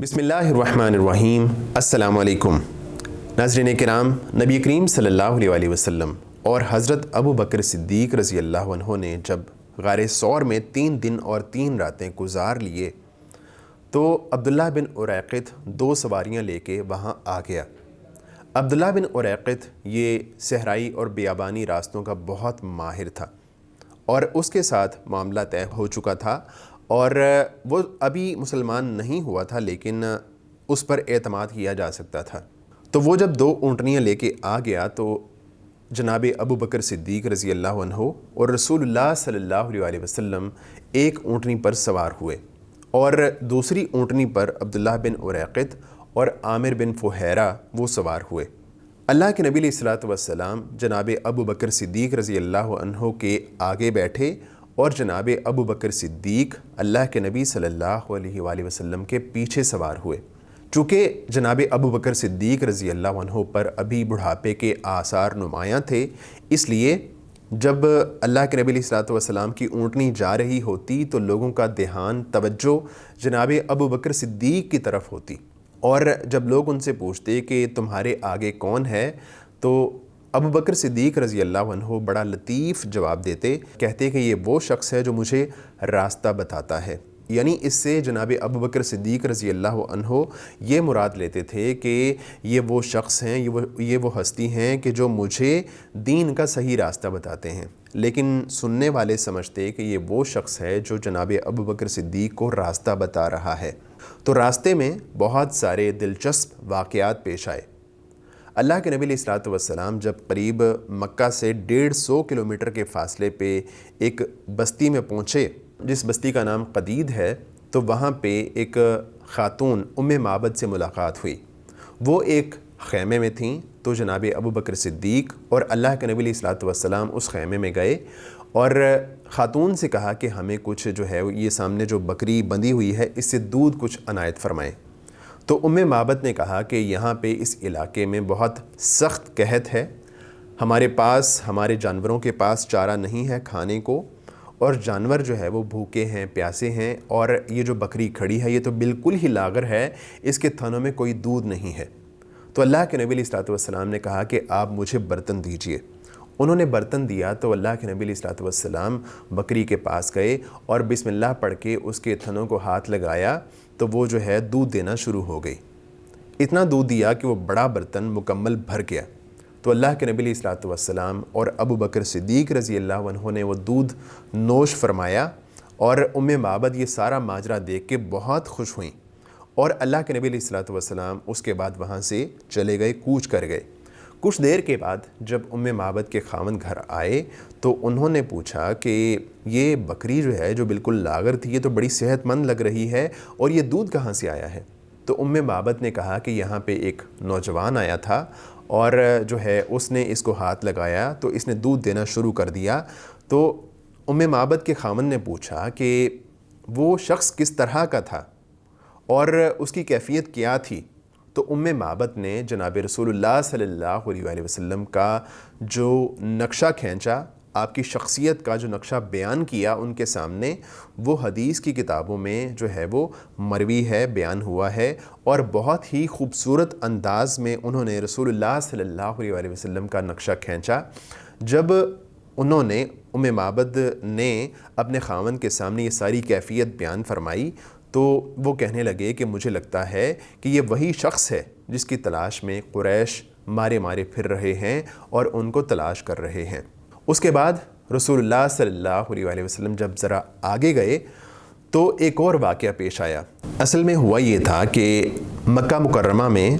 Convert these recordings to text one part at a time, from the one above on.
बिस्मिल्लाहिर्रहमानिर्रहीम। अस्सलामु अलैकुम नाज़रीन किराम, नबी करीम सल्लल्लाहु अलैहि वसल्लम और हज़रत अबू बकर सिद्दीक़ रज़ी अल्लाह अन्हु ने जब गारे सौर में 3 दिन और 3 रातें गुजार लिए तो अब्दुल्लाह बिन उरैक़ित 2 सवारियां लेके वहां आ गया। अब्दुल्लाह बिन उरैक़ित ये सहराई और बियाबानी रास्तों का बहुत माहिर था और उसके साथ मामला तय हो चुका था और वो अभी मुसलमान नहीं हुआ था, लेकिन उस पर एतमाद किया जा सकता था। तो वो जब 2 ऊँटनियाँ लेके आ गया तो जनाब अबू बकर सिद्दीक़ रज़ी अल्लाह अन्हु और रसूलुल्लाह सल्लल्लाहु अलैहि वसल्लम एक ऊँटनी पर सवार हुए और दूसरी ऊँटनी पर अब्दुल्लाह बिन उरैक़ित और आमिर बिन फ़ुहैरा वो सवार हुए। अल्लाह के नबी अलैहिस्सलातु वस्सलाम जनाब अबू बकर सिद्दीक़ रज़ी अल्लाह अन्हु के आगे बैठे और जनाब अबू बकर सिद्दीक़ अल्लाह के नबी सल्लल्लाहु अलैहि वसल्लम के पीछे सवार हुए। चूँकि जनाब अबू बकर सिद्दीक़ रज़ी अल्लाह अन्हु पर अभी बुढ़ापे के आसार नुमायाँ थे, इसलिए जब अल्लाह के नबी सल्लल्लाहु अलैहि वसल्लम की ऊँटनी जा रही होती तो लोगों का ध्यान तवज्जो जनाब अबू बकर सिद्दीक़ की तरफ होती और जब लोग उनसे पूछते कि तुम्हारे आगे कौन है, तो अबू बकर सिद्दीक़ रज़ी अल्लाह अन्हु बड़ा लतीफ़ जवाब देते, कहते कि ये वो शख्स है जो मुझे रास्ता बताता है। यानी इससे जनाब अबू बकर सिद्दीक़ रज़ी अल्लाह अन्हु ये मुराद लेते थे कि ये वो शख्स हैं, ये वो हस्ती हैं कि जो मुझे दीन का सही रास्ता बताते हैं। लेकिन सुनने वाले समझते कि ये वो शख्स है जो जनाब अबू बकर सिद्दीक़ को रास्ता बता रहा है। तो रास्ते में बहुत सारे दिलचस्प वाक़यात पेश आए। अल्लाह के नबी अलैहिस्सलातु वस्सलाम जब करीब मक्का से 150 किलोमीटर के फ़ासले पे एक बस्ती में पहुँचे, जिस बस्ती का नाम कदीद है, तो वहाँ पे एक ख़ातून उम्मे माबद से मुलाकात हुई। वो एक ख़ैमे में थीं, तो जनाब अबू बकर सिद्दीक़ और अल्लाह के नबी अलैहिस्सलातु वस्सलाम उस ख़ैमे में गए और ख़ातून से कहा कि हमें कुछ जो है ये सामने जो बकरी बंधी हुई है इससे दूध कुछ अनायत फ़रमाएँ। तो उम्मे माबद ने कहा कि यहाँ पे इस इलाके में बहुत सख्त कहत है, हमारे पास हमारे जानवरों के पास चारा नहीं है खाने को और जानवर जो है वो भूखे हैं, प्यासे हैं और ये जो बकरी खड़ी है ये तो बिल्कुल ही लागर है, इसके थनों में कोई दूध नहीं है। तो अल्लाह के नबी अलैहिस्सलातु वस्सलाम ने कहा कि आप मुझे बर्तन दीजिए। उन्होंने बर्तन दिया तो अल्लाह के नबी अलैहिस्सलातु वस्सलाम बकरी के पास गए और बिस्मिल्लाह पढ़ के उसके थनों को हाथ लगाया तो वो जो है दूध देना शुरू हो गई। इतना दूध दिया कि वो बड़ा बर्तन मुकम्मल भर गया। तो अल्लाह के नबी अलैहिस्सलातु वस्सलाम और अबू बकर सिद्दीक़ रज़ी अल्लाह अन्हु ने वो दूध नोश फरमाया और उम्मे माबद ये सारा माजरा देख के बहुत खुश हुई और अल्लाह के नबी अलैहिस्सलातु वस्सलाम उसके बाद वहाँ से चले गए, कूच कर गए। कुछ देर के बाद जब उम्मे माबद के खावंद घर आए तो उन्होंने पूछा कि ये बकरी जो है जो बिल्कुल लागर थी, ये तो बड़ी सेहतमंद लग रही है और ये दूध कहाँ से आया है? तो उम्मे माबद ने कहा कि यहाँ पे एक नौजवान आया था और जो है उसने इसको हाथ लगाया तो इसने दूध देना शुरू कर दिया। तो उम्मे माबद के खावंद ने पूछा कि वो शख्स किस तरह का था और उसकी कैफियत क्या थी? तो उम्मे माबद ने जनाब रसूलुल्लाह सल्लल्लाहु अलैहि वसल्लम का जो नक्शा खींचा, आपकी शख्सियत का जो नक्शा बयान किया उनके सामने, वो हदीस की किताबों में जो है वो मरवी है, बयान हुआ है और बहुत ही खूबसूरत अंदाज में उन्होंने रसूलुल्लाह सल्लल्लाहु अलैहि वसल्लम का नक्शा खींचा। जब उन्होंने उम्मे माबद ने अपने खावंद के सामने ये सारी कैफियत बयान फरमाई तो वो कहने लगे कि मुझे लगता है कि ये वही शख्स है जिसकी तलाश में कुरैश मारे मारे फिर रहे हैं और उनको तलाश कर रहे हैं। उसके बाद रसूलुल्लाह सल्लल्लाहु अलैहि वसल्लम जब ज़रा आगे गए तो एक और वाक़या पेश आया। असल में हुआ ये था कि मक्का मुकर्रमा में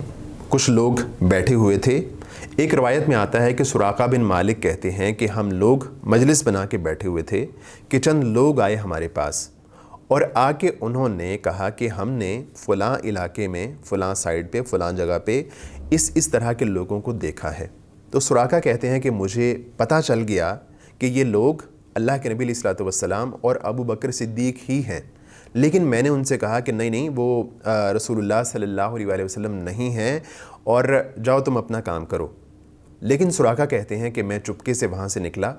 कुछ लोग बैठे हुए थे। एक रवायत में आता है कि सुराक़ा बिन मालिक कहते हैं कि हम लोग मजलिस बना के बैठे हुए थे कि चंद लोग आए हमारे पास और आके उन्होंने कहा कि हमने फ़लाँ इलाके में, फ़लाँ साइड पे, फ़लाँ जगह पे इस तरह के लोगों को देखा है। तो सुराक़ा कहते हैं कि मुझे पता चल गया कि ये लोग अल्लाह के नबी अलैहिस्सलातु वस्सलाम और अबू बकर सिद्दीक़ ही हैं। लेकिन मैंने उनसे कहा कि नहीं वो रसूलुल्लाह सल्लल्लाहु अलैहि वसल्लम नहीं हैं और जाओ तुम अपना काम करो। लेकिन सुराक़ा कहते हैं कि मैं चुपके से वहाँ से निकला,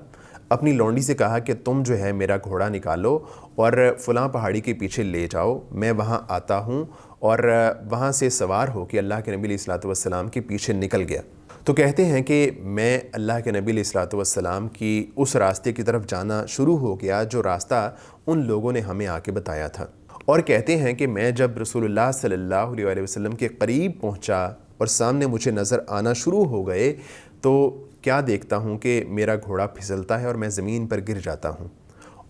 اپنی لونڈی سے کہا کہ تم جو ہے میرا گھوڑا نکالو اور فلاں پہاڑی کے پیچھے لے جاؤ، میں وہاں آتا ہوں، اور وہاں سے سوار ہو کے اللہ کے نبی علیہ الصلوۃ والسلام کے پیچھے نکل گیا۔ تو کہتے ہیں کہ میں اللہ کے نبی علیہ الصلوۃ والسلام کی اس راستے کی طرف جانا شروع ہو گیا جو راستہ ان لوگوں نے ہمیں آ کے بتایا تھا، اور کہتے ہیں کہ میں جب رسول اللہ صلی اللہ علیہ وسلم کے قریب پہنچا اور سامنے مجھے نظر آنا شروع ہو گئے تو کیا دیکھتا ہوں کہ میرا گھوڑا پھسلتا ہے اور میں زمین پر گر جاتا ہوں،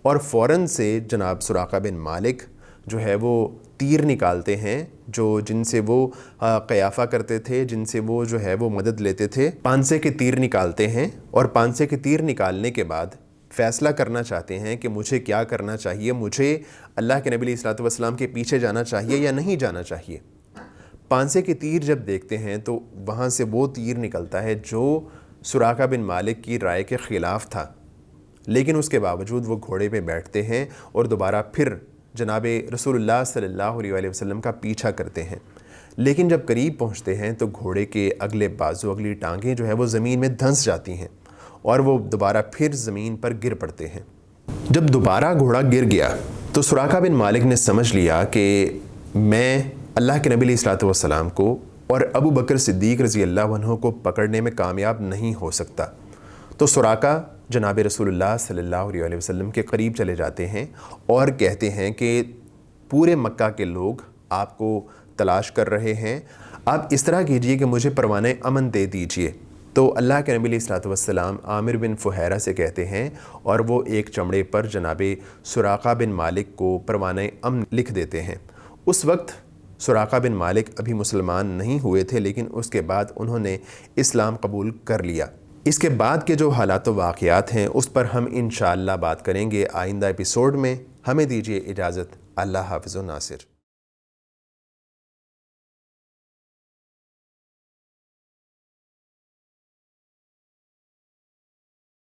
اور فوراً سے جناب سراقہ بن مالک جو ہے وہ تیر نکالتے ہیں، جن سے وہ قیافہ کرتے تھے، جن سے وہ جو ہے وہ مدد لیتے تھے، پانسے کے تیر نکالتے ہیں، اور پانسے کے تیر نکالنے کے بعد فیصلہ کرنا چاہتے ہیں کہ مجھے کیا کرنا چاہیے، مجھے اللہ کے نبی علیہ الصلوۃ والسلام کے پیچھے جانا چاہیے یا نہیں جانا چاہیے۔ پانسے کے تیر جب دیکھتے ہیں تو وہاں سے وہ تیر نکلتا ہے جو سراقہ بن مالک کی رائے کے خلاف تھا، لیکن اس کے باوجود وہ گھوڑے پہ بیٹھتے ہیں اور دوبارہ پھر جناب رسول اللہ صلی اللہ علیہ وسلم کا پیچھا کرتے ہیں، لیکن جب قریب پہنچتے ہیں تو گھوڑے کے اگلے بازو، اگلی ٹانگیں جو ہے وہ زمین میں دھنس جاتی ہیں اور وہ دوبارہ پھر زمین پر گر پڑتے ہیں۔ جب دوبارہ گھوڑا گر گیا تو سراقہ بن مالک نے سمجھ لیا کہ میں اللہ کے نبی علیہ الصلوۃ والسلام کو اور ابو بکر صدیق رضی اللہ عنہ کو پکڑنے میں کامیاب نہیں ہو سکتا، تو سراقہ جناب رسول اللہ صلی اللہ علیہ وسلم کے قریب چلے جاتے ہیں اور کہتے ہیں کہ پورے مکہ کے لوگ آپ کو تلاش کر رہے ہیں، آپ اس طرح کیجئے کہ مجھے پروانہ امن دے دیجئے۔ تو اللہ کے نبی علیہ الصلوۃ والسلام عامر بن فہیرہ سے کہتے ہیں اور وہ ایک چمڑے پر جناب سراقہ بن مالک کو پروانہ امن لکھ دیتے ہیں۔ اس وقت سراقہ بن مالک ابھی مسلمان نہیں ہوئے تھے، لیکن اس کے بعد انہوں نے اسلام قبول کر لیا۔ اس کے بعد کے جو حالات و واقعات ہیں اس پر ہم انشاءاللہ بات کریں گے آئندہ ایپیسوڈ میں۔ ہمیں دیجیے اجازت، اللہ حافظ و ناصر۔